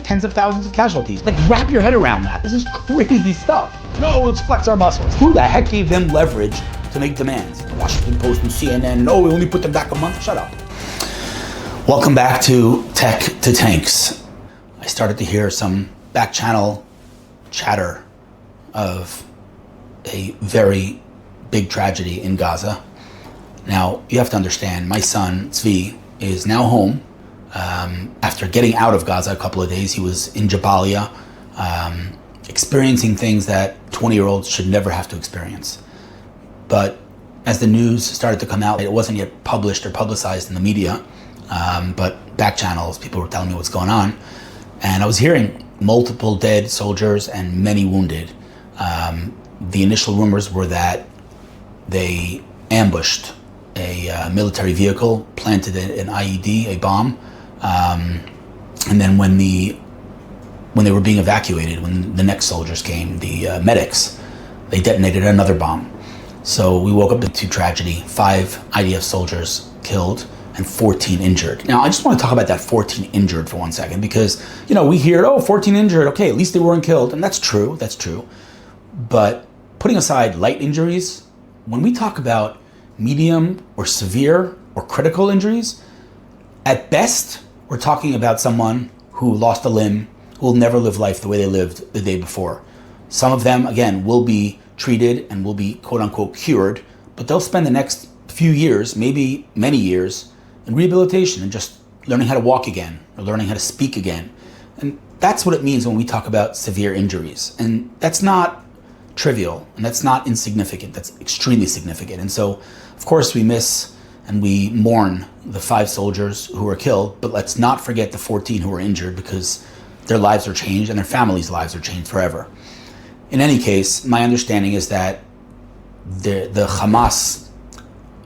like tens of thousands of casualties. Like, wrap your head around that. This is crazy stuff. No, let's flex our muscles. Who the heck gave them leverage to make demands? The Washington Post and CNN, no, we only put them back a month. Shut up. Welcome back to Tech to Tanks. I started to hear some back channel chatter of a very big tragedy in Gaza. Now, you have to understand, my son, Tzvi, is now home. After getting out of Gaza a couple of days, he was in Jabalia, experiencing things that 20-year-olds should never have to experience. But as the news started to come out, it wasn't yet published or publicized in the media, but back channels, people were telling me what's going on. And I was hearing multiple dead soldiers and many wounded. The initial rumors were that they ambushed a military vehicle, planted an IED, a bomb, and then when they were being evacuated, when the next soldiers came, the medics, they detonated another bomb. So we woke up to tragedy, 5 IDF soldiers killed and 14 injured. Now, I just want to talk about that 14 injured for 1 second, because, you know, we hear, 14 injured, okay, at least they weren't killed, and that's true. But putting aside light injuries, when we talk about medium or severe or critical injuries, at best, we're talking about someone who lost a limb, who will never live life the way they lived the day before. Some of them, again, will be treated and will be quote unquote cured, but they'll spend the next few years, maybe many years, in rehabilitation and just learning how to walk again or learning how to speak again. And that's what it means when we talk about severe injuries. And that's not trivial, and that's not insignificant. That's extremely significant. And so, of course, we miss and we mourn the 5 soldiers who were killed, but let's not forget the 14 who were injured, because their lives are changed and their families' lives are changed forever. In any case, my understanding is that the Hamas,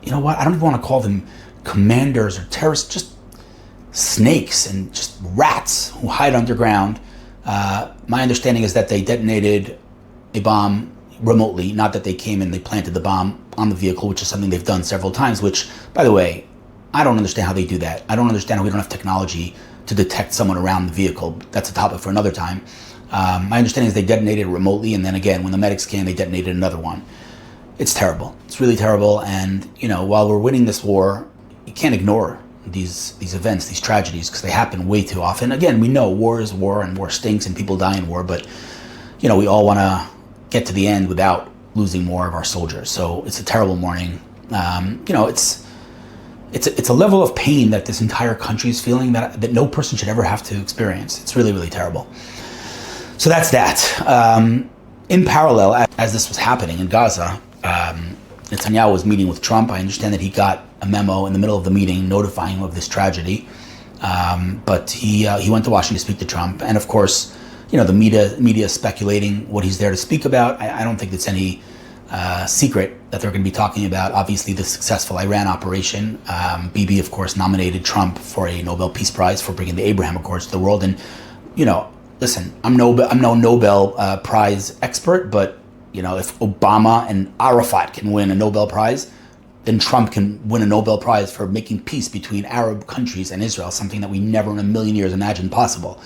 you know what, I don't even want to call them commanders or terrorists, just snakes and just rats who hide underground. My understanding is that they detonated a bomb remotely, not that they came and they planted the bomb on the vehicle, which is something they've done several times, which, by the way, I don't understand how they do that. I don't understand how we don't have technology to detect someone around the vehicle. That's a topic for another time. My understanding is they detonated it remotely, and then again, when the medics came, they detonated another one. It's terrible. It's really terrible. And, you know, while we're winning this war, you can't ignore these events, these tragedies, because they happen way too often. Again, we know war is war and war stinks and people die in war, but, you know, we all want to get to the end without losing more of our soldiers. So it's a terrible morning. You know, it's a level of pain that this entire country is feeling that no person should ever have to experience. It's really, really terrible. So that's that. In parallel, as this was happening in Gaza, Netanyahu was meeting with Trump. I understand that he got a memo in the middle of the meeting notifying him of this tragedy. But he went to Washington to speak to Trump. And of course, you know, the media speculating what he's there to speak about. I don't think it's any secret that they're going to be talking about, obviously, the successful Iran operation. Bibi, of course, nominated Trump for a Nobel Peace Prize for bringing the Abraham Accords to the world. And, you know, listen, I'm no Nobel Prize expert, but, you know, if Obama and Arafat can win a Nobel Prize, then Trump can win a Nobel Prize for making peace between Arab countries and Israel, something that we never in a million years imagined possible.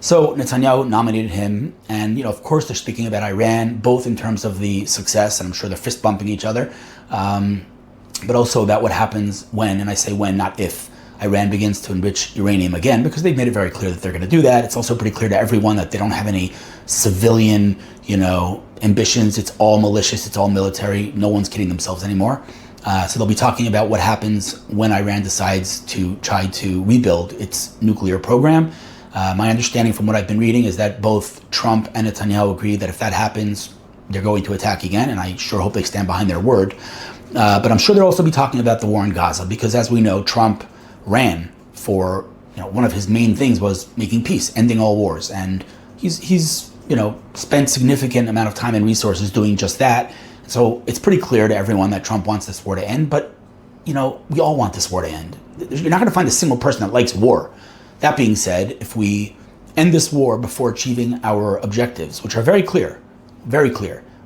So Netanyahu nominated him, and, you know, of course they're speaking about Iran, both in terms of the success, and I'm sure they're fist bumping each other, but also about what happens when, and I say when, not if, Iran begins to enrich uranium again, because they've made it very clear that they're going to do that. It's also pretty clear to everyone that they don't have any civilian, you know, ambitions. It's all malicious. It's all military. No one's kidding themselves anymore. So they'll be talking about what happens when Iran decides to try to rebuild its nuclear program. My understanding from what I've been reading is that both Trump and Netanyahu agree that if that happens, they're going to attack again, and I sure hope they stand behind their word. But I'm sure they'll also be talking about the war in Gaza, because as we know, Trump ran for, you know, one of his main things was making peace, ending all wars, and he's you know, spent significant amount of time and resources doing just that. So it's pretty clear to everyone that Trump wants this war to end, but, you know, we all want this war to end. You're not going to find a single person that likes war. That being said, if we end this war before achieving our objectives, which are very clear,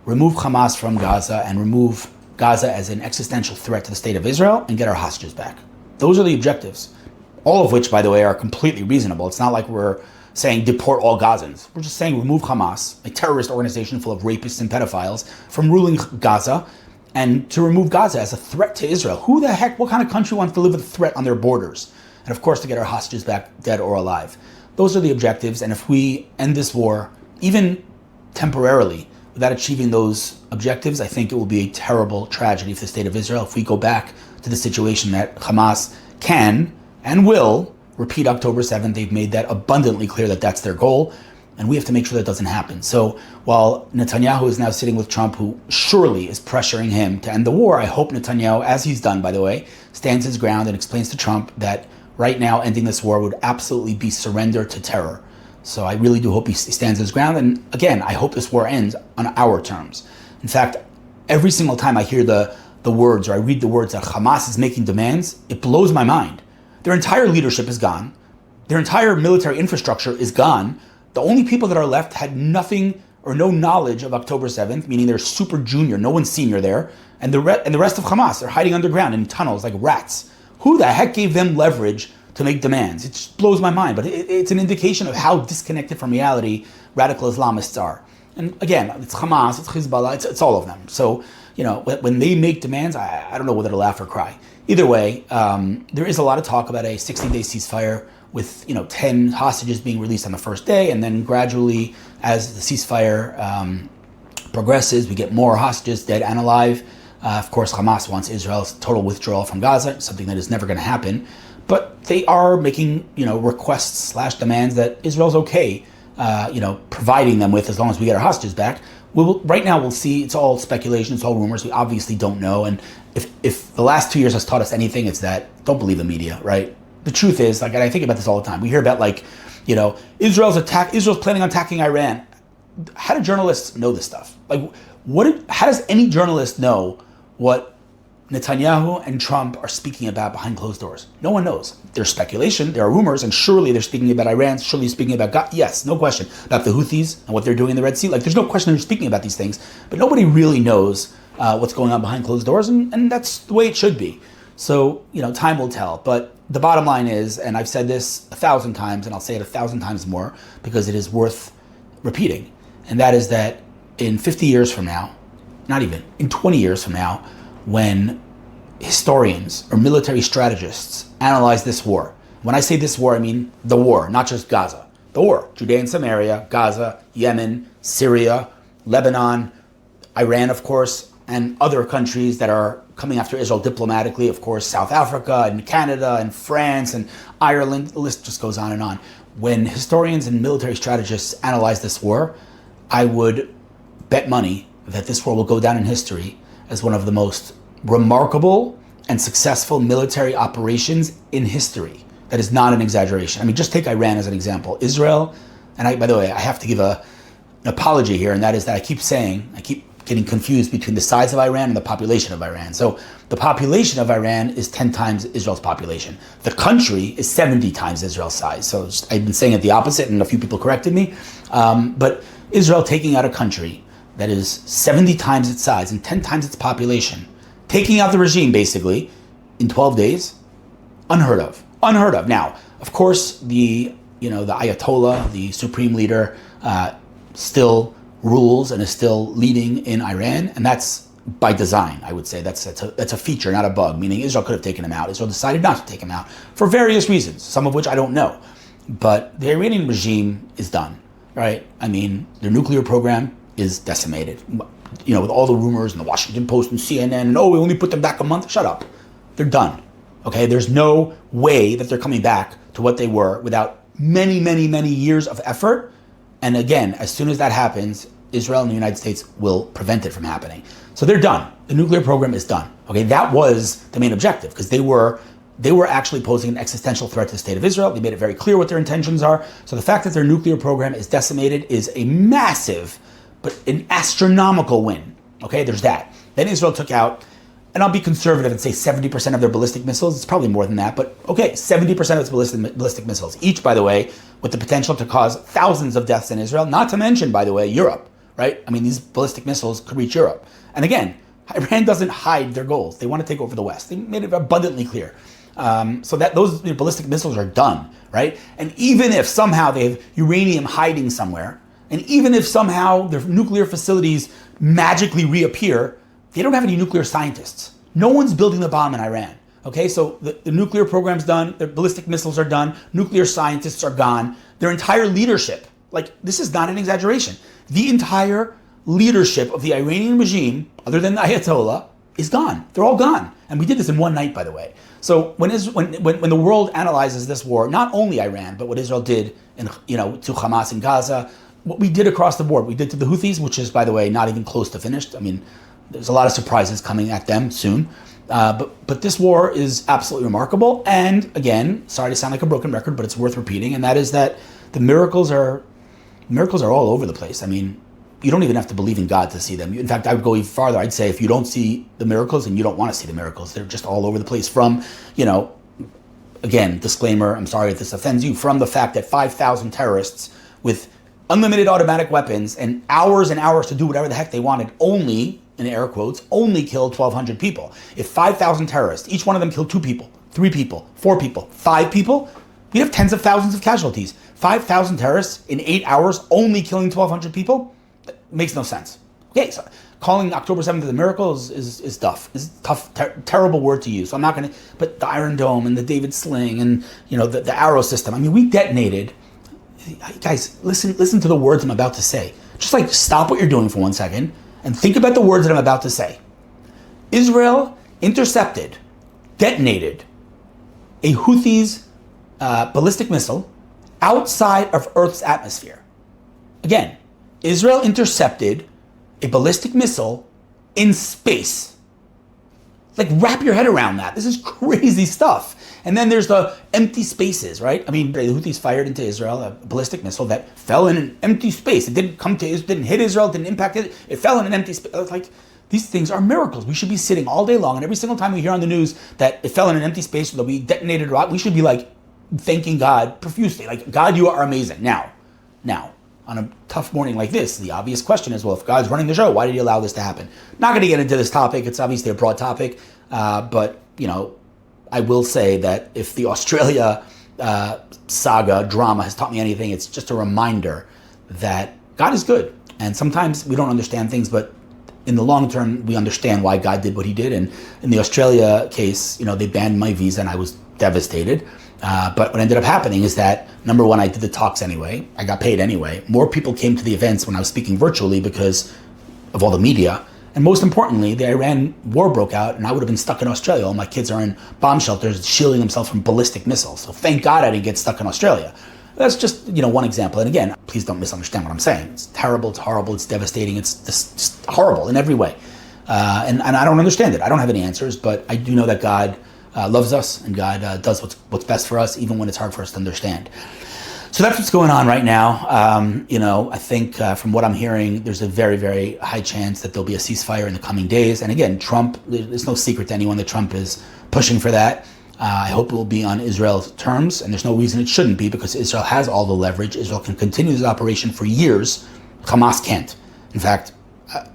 remove Hamas from Gaza and remove Gaza as an existential threat to the state of Israel and get our hostages back. Those are the objectives, all of which, by the way, are completely reasonable. It's not like we're saying deport all Gazans. We're just saying remove Hamas, a terrorist organization full of rapists and pedophiles, from ruling Gaza, and to remove Gaza as a threat to Israel. Who the heck, what kind of country wants to live with a threat on their borders? And of course, to get our hostages back, dead or alive. Those are the objectives. And if we end this war, even temporarily, without achieving those objectives, I think it will be a terrible tragedy for the state of Israel if we go back to the situation that Hamas can and will repeat October 7th. They've made that abundantly clear that that's their goal, and we have to make sure that doesn't happen. So while Netanyahu is now sitting with Trump, who surely is pressuring him to end the war, I hope Netanyahu, as he's done, by the way, stands his ground and explains to Trump that right now ending this war would absolutely be surrender to terror. So I really do hope he stands his ground. And again, I hope this war ends on our terms. In fact, every single time I hear the words or I read the words that Hamas is making demands, it blows my mind. Their entire leadership is gone. Their entire military infrastructure is gone. The only people that are left had nothing or no knowledge of October 7th, meaning they're super junior, no one's senior there. And the rest of Hamas, they're hiding underground in tunnels like rats. Who the heck gave them leverage to make demands? It just blows my mind. But it's an indication of how disconnected from reality radical Islamists are. And again, it's Hamas, it's Hezbollah, it's all of them. So, when they make demands, I don't know whether to laugh or cry. Either way, there is a lot of talk about a 60-day ceasefire with 10 hostages being released on the first day, and then gradually, as the ceasefire progresses, we get more hostages, dead and alive. Of course, Hamas wants Israel's total withdrawal from Gaza, something that is never going to happen. But they are making requests / demands that Israel's okay, providing them with as long as we get our hostages back. Right now we'll see. It's all speculation. It's all rumors. We obviously don't know. And if the last 2 years has taught us anything, it's that don't believe the media, right? The truth is, and I think about this all the time. We hear about Israel's planning on attacking Iran. How do journalists know this stuff? How does any journalist know what Netanyahu and Trump are speaking about behind closed doors? No one knows. There's speculation, there are rumors, and surely they're speaking about Iran, surely speaking about God. Yes, no question. About the Houthis and what they're doing in the Red Sea. There's no question they're speaking about these things, but nobody really knows what's going on behind closed doors, and that's the way it should be. So, time will tell. But the bottom line is, and I've said this 1,000 times, and I'll say it 1,000 times more, because it is worth repeating, and that is that in 50 years from now, not even, in 20 years from now, when historians or military strategists analyze this war. When I say this war, I mean the war, not just Gaza. The war, Judea and Samaria, Gaza, Yemen, Syria, Lebanon, Iran, of course, and other countries that are coming after Israel diplomatically, of course, South Africa and Canada and France and Ireland, the list just goes on and on. When historians and military strategists analyze this war, I would bet money that this war will go down in history as one of the most remarkable and successful military operations in history. That is not an exaggeration. Just take Iran as an example. Israel, and by the way, I have to give an apology here, and that is that I keep getting confused between the size of Iran and the population of Iran. So the population of Iran is 10 times Israel's population. The country is 70 times Israel's size. So I've been saying it the opposite, and a few people corrected me. But Israel taking out a country that is 70 times its size and 10 times its population, taking out the regime basically in 12 days, unheard of. Now, of course, the Ayatollah, the supreme leader, still rules and is still leading in Iran, and that's by design. I would say that's a feature, not a bug. Meaning Israel could have taken him out. Israel decided not to take him out for various reasons, some of which I don't know. But the Iranian regime is done, right? Their nuclear program is decimated. With all the rumors in the Washington Post and CNN, and we only put them back a month. Shut up. They're done. Okay? There's no way that they're coming back to what they were without many, many, many years of effort. And again, as soon as that happens, Israel and the United States will prevent it from happening. So they're done. The nuclear program is done. Okay? That was the main objective, because they were actually posing an existential threat to the state of Israel. They made it very clear what their intentions are. So the fact that their nuclear program is decimated is a massive, but an astronomical win. Okay, there's that. Then Israel took out, and I'll be conservative and say 70% of their ballistic missiles. It's probably more than that, but okay, 70% of its ballistic missiles. Each, by the way, with the potential to cause thousands of deaths in Israel, not to mention, by the way, Europe, right? These ballistic missiles could reach Europe. And again, Iran doesn't hide their goals. They want to take over the West. They made it abundantly clear. So that those ballistic missiles are done, right? And even if somehow they have uranium hiding somewhere, and even if somehow their nuclear facilities magically reappear, they don't have any nuclear scientists. No one's building the bomb in Iran. Okay, so the nuclear program's done, the ballistic missiles are done, nuclear scientists are gone, their entire leadership, like this is not an exaggeration, the entire leadership of the Iranian regime, other than the Ayatollah, is gone. They're all gone. And we did this in one night, by the way. So when the world analyzes this war, not only Iran, but what Israel did to Hamas in Gaza, what we did across the board, we did to the Houthis, which is, by the way, not even close to finished. I mean, there's a lot of surprises coming at them soon. But this war is absolutely remarkable. And again, sorry to sound like a broken record, but it's worth repeating. And that is that the miracles are all over the place. I mean, you don't even have to believe in God to see them. In fact, I would go even farther. I'd say if you don't see the miracles, and you don't want to see the miracles, they're just all over the place. From, again, disclaimer, I'm sorry if this offends you, from the fact that 5,000 terrorists with unlimited automatic weapons and hours to do whatever the heck they wanted only, in air quotes, only killed 1,200 people. If 5,000 terrorists, each one of them killed 2 people, 3 people, 4 people, 5 people, we'd have tens of thousands of casualties. 5,000 terrorists in 8 hours only killing 1,200 people? Makes no sense. Okay, so calling October 7th a miracle is tough. It's a tough, terrible word to use. So I'm not going to, but the Iron Dome and the David Sling and, the arrow system. I mean, we detonated. Guys, listen to the words I'm about to say. Just like stop what you're doing for 1 second and think about the words that I'm about to say. Israel intercepted, detonated a Houthis ballistic missile outside of Earth's atmosphere. Again, Israel intercepted a ballistic missile in space. Like, wrap your head around that. This is crazy stuff. And then there's the empty spaces, right? I mean, the Houthis fired into Israel a ballistic missile that fell in an empty space. It didn't come to Israel, didn't hit Israel, didn't impact it. It fell in an empty space. Like, these things are miracles. We should be sitting all day long, and every single time we hear on the news that it fell in an empty space or that we detonated a rocket, we should be like thanking God profusely. Like, God, you are amazing. Now, on a tough morning like this, the obvious question is, well, if God's running the show, why did he allow this to happen? Not going to get into this topic. It's obviously a broad topic. But, I will say that if the Australia saga drama has taught me anything, it's just a reminder that God is good. And sometimes we don't understand things, but in the long term, we understand why God did what he did. And in the Australia case, they banned my visa and I was devastated. But what ended up happening is that, number one, I did the talks anyway. I got paid anyway. More people came to the events when I was speaking virtually because of all the media. And most importantly, the Iran war broke out and I would have been stuck in Australia. All my kids are in bomb shelters shielding themselves from ballistic missiles. So thank God I didn't get stuck in Australia. That's just, one example. And again, please don't misunderstand what I'm saying. It's terrible, it's horrible, it's devastating, it's just horrible in every way. And I don't understand it. I don't have any answers, but I do know that God loves us, and God does what's best for us, even when it's hard for us to understand. So that's what's going on right now. I think from what I'm hearing, there's a very, very high chance that there'll be a ceasefire in the coming days. And again, Trump, there's no secret to anyone that Trump is pushing for that. I hope it will be on Israel's terms, and there's no reason it shouldn't be, because Israel has all the leverage. Israel can continue this operation for years. Hamas can't. In fact,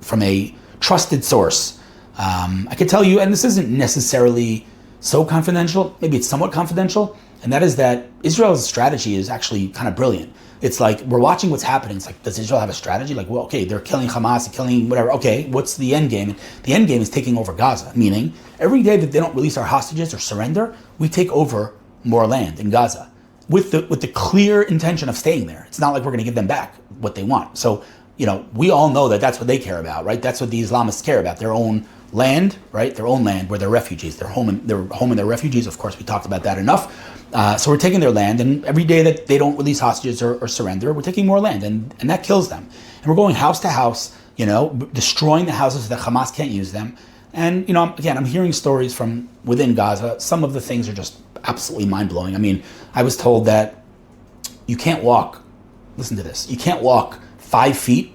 from a trusted source, I could tell you, and this isn't necessarily so confidential, maybe it's somewhat confidential, and that is that Israel's strategy is actually kind of brilliant. It's like, we're watching what's happening. It's like, does Israel have a strategy? Like, well, okay, they're killing Hamas, they're killing whatever. Okay, what's the end game? And the end game is taking over Gaza, meaning every day that they don't release our hostages or surrender, we take over more land in Gaza with the clear intention of staying there. It's not like we're going to give them back what they want. So, we all know that that's what they care about, right? That's what the Islamists care about, their own land, right? Their own land where they're refugees. They're home and they're refugees. Of course, we talked about that enough. So we're taking their land, and every day that they don't release hostages or surrender, we're taking more land, and that kills them. And we're going house to house, destroying the houses so that Hamas can't use them. And, again, I'm hearing stories from within Gaza. Some of the things are just absolutely mind-blowing. I mean, I was told that you can't walk, listen to this, you can't walk 5 feet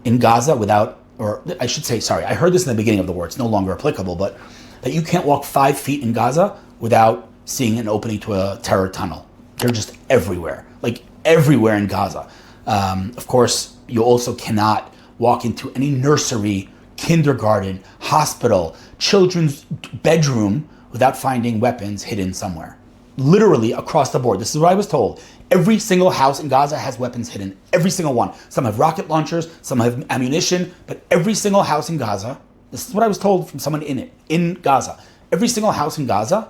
in Gaza without, or I should say, sorry, I heard this in the beginning of the war, it's no longer applicable, but that you can't walk 5 feet in Gaza without seeing an opening to a terror tunnel. They're just everywhere, like everywhere in Gaza. Of course, you also cannot walk into any nursery, kindergarten, hospital, children's bedroom without finding weapons hidden somewhere. Literally across the board. This is what I was told. Every single house in Gaza has weapons hidden. Every single one. Some have rocket launchers, some have ammunition, but every single house in Gaza, this is what I was told from someone in Gaza. Every single house in Gaza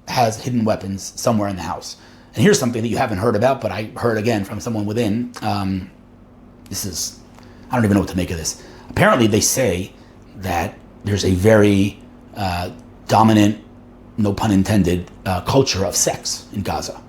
has hidden weapons somewhere in the house. And here's something that you haven't heard about, but I heard again from someone within. I don't even know what to make of this. Apparently they say that there's a very dominant, no pun intended, culture of sex in Gaza.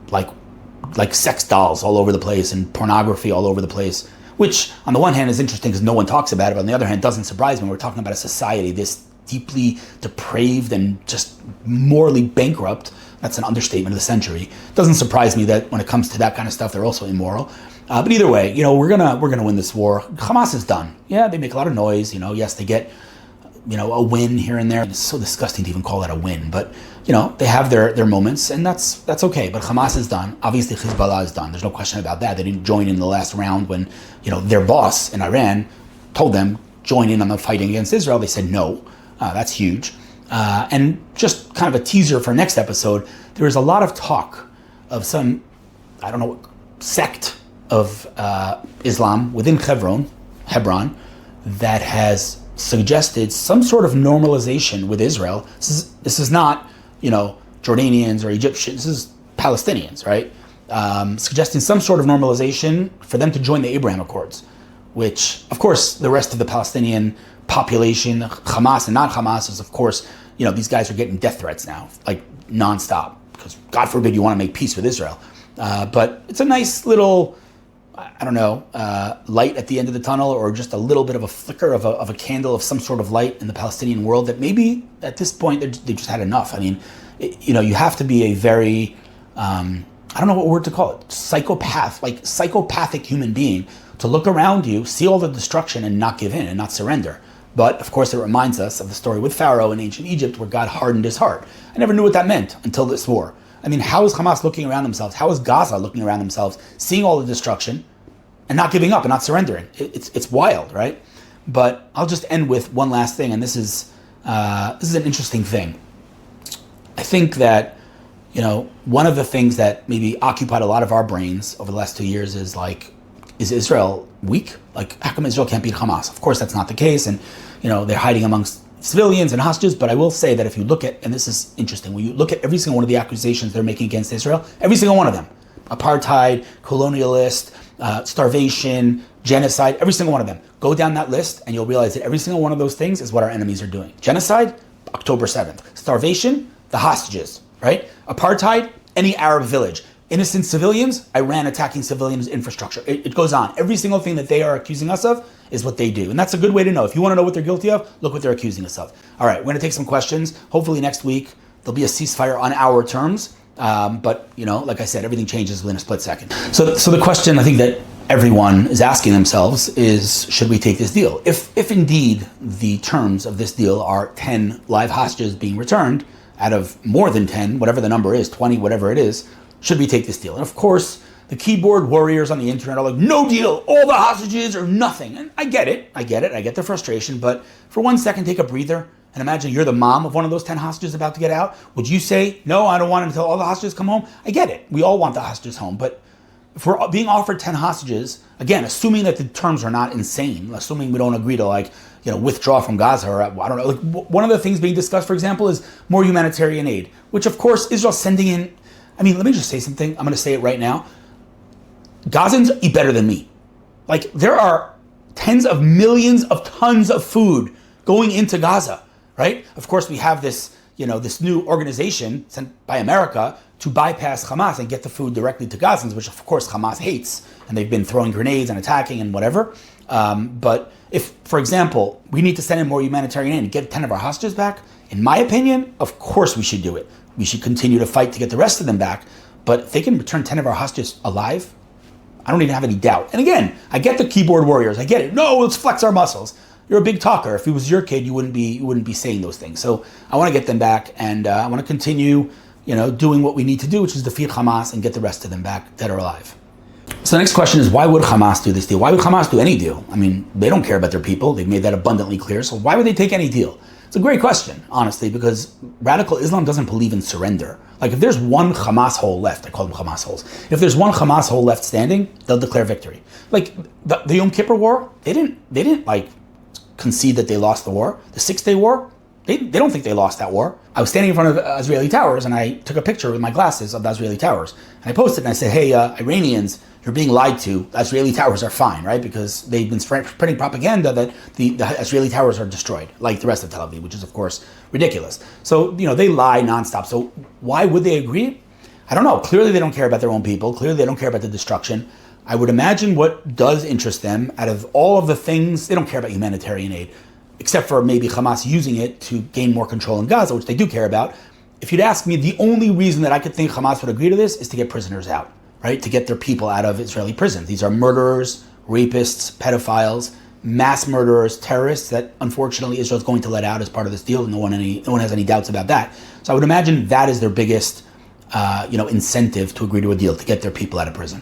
Like sex dolls all over the place and pornography all over the place, which on the one hand is interesting because no one talks about it, but on the other hand doesn't surprise me. We're talking about a society this deeply depraved and just morally bankrupt. That's an understatement of the century. Doesn't surprise me that when it comes to that kind of stuff, they're also immoral. But either way, we're gonna win this war. Hamas is done. Yeah, they make a lot of noise. Yes, they get a win here and there. It's so disgusting to even call that a win, but they have their moments, and that's okay. But Hamas is done. Obviously, Hezbollah is done. There's no question about that. They didn't join in the last round when their boss in Iran told them join in on the fighting against Israel. They said no. That's huge. And just kind of a teaser for next episode, there is a lot of talk of some, sect of Islam within Hebron, that has suggested some sort of normalization with Israel. This is not, Jordanians or Egyptians. This is Palestinians, right? Suggesting some sort of normalization for them to join the Abraham Accords, which, of course, the rest of the Palestinian population, Hamas and non-Hamas, is, of course, these guys are getting death threats now, like nonstop, because God forbid you want to make peace with Israel. But it's a nice little, light at the end of the tunnel, or just a little bit of a flicker of a candle of some sort of light in the Palestinian world that maybe at this point they just had enough. I mean, you have to be a very, I don't know what word to call it, psychopathic human being to look around you, see all the destruction and not give in and not surrender. But of course it reminds us of the story with Pharaoh in ancient Egypt where God hardened his heart. I never knew what that meant until this war. I mean, how is Hamas looking around themselves? How is Gaza looking around themselves, seeing all the destruction and not giving up and not surrendering? It's wild, right? But I'll just end with one last thing, and this is an interesting thing. I think that, one of the things that maybe occupied a lot of our brains over the last 2 years is Israel weak? How come Israel can't beat Hamas? Of course, that's not the case, and they're hiding amongst civilians and hostages. But I will say that if you look at, and this is interesting, when you look at every single one of the accusations they're making against Israel, every single one of them, apartheid, colonialist, starvation, genocide, every single one of them, go down that list and you'll realize that every single one of those things is what our enemies are doing. Genocide, October 7th. Starvation, the hostages, right? Apartheid, any Arab village. Innocent civilians, Iran attacking civilians' infrastructure. It goes on. Every single thing that they are accusing us of is what they do. And that's a good way to know. If you want to know what they're guilty of, look what they're accusing us of. All right, we're going to take some questions. Hopefully next week, there'll be a ceasefire on our terms. But, like I said, everything changes within a split second. So the question I think that everyone is asking themselves is, should we take this deal? If indeed the terms of this deal are 10 live hostages being returned out of more than 10, whatever the number is, 20, whatever it is, should we take this deal? And of course, the keyboard warriors on the internet are like, no deal, all the hostages or nothing. And I get it, I get the frustration, but for 1 second, take a breather and imagine you're the mom of one of those 10 hostages about to get out. Would you say, no, I don't want it until all the hostages come home? I get it, we all want the hostages home, but if we're being offered 10 hostages, again, assuming that the terms are not insane, assuming we don't agree to withdraw from Gaza, or I don't know, one of the things being discussed, for example, is more humanitarian aid, which of course Israel's sending in. I mean, let me just say something. I'm going to say it right now. Gazans eat better than me. There are tens of millions of tons of food going into Gaza, right? Of course, we have this, this new organization sent by America to bypass Hamas and get the food directly to Gazans, which of course Hamas hates, and they've been throwing grenades and attacking and whatever. But if, for example, we need to send in more humanitarian aid and get 10 of our hostages back, in my opinion, of course we should do it. We should continue to fight to get the rest of them back. But if they can return 10 of our hostages alive, I don't even have any doubt. And again, I get the keyboard warriors. I get it. No, let's flex our muscles. You're a big talker. If it was your kid, you wouldn't be saying those things. So I want to get them back, and I want to continue, doing what we need to do, which is defeat Hamas and get the rest of them back dead or alive. So the next question is, why would Hamas do this deal? Why would Hamas do any deal? I mean, they don't care about their people. They've made that abundantly clear. So why would they take any deal? It's a great question, honestly, because radical Islam doesn't believe in surrender. Like if there's one Hamas hole left, I call them Hamas holes. If there's one Hamas hole left standing, they'll declare victory. Like the Yom Kippur War, they didn't like concede that they lost the war. The 6-Day War, they don't think they lost that war. I was standing in front of Israeli towers and I took a picture with my glasses of the Israeli towers. And I posted and I said, hey, Iranians, you're being lied to. The Israeli towers are fine, right? Because they've been spreading propaganda that the Israeli towers are destroyed, like the rest of Tel Aviv, which is, of course, ridiculous. So, they lie nonstop. So why would they agree? I don't know. Clearly, they don't care about their own people. Clearly, they don't care about the destruction. I would imagine what does interest them, out of all of the things, they don't care about humanitarian aid, except for maybe Hamas using it to gain more control in Gaza, which they do care about. If you'd ask me, the only reason that I could think Hamas would agree to this is to get prisoners out, right? To get their people out of Israeli prisons. These are murderers, rapists, pedophiles, mass murderers, terrorists that unfortunately Israel is going to let out as part of this deal. No one has any doubts about that. So I would imagine that is their biggest, incentive to agree to a deal, to get their people out of prison.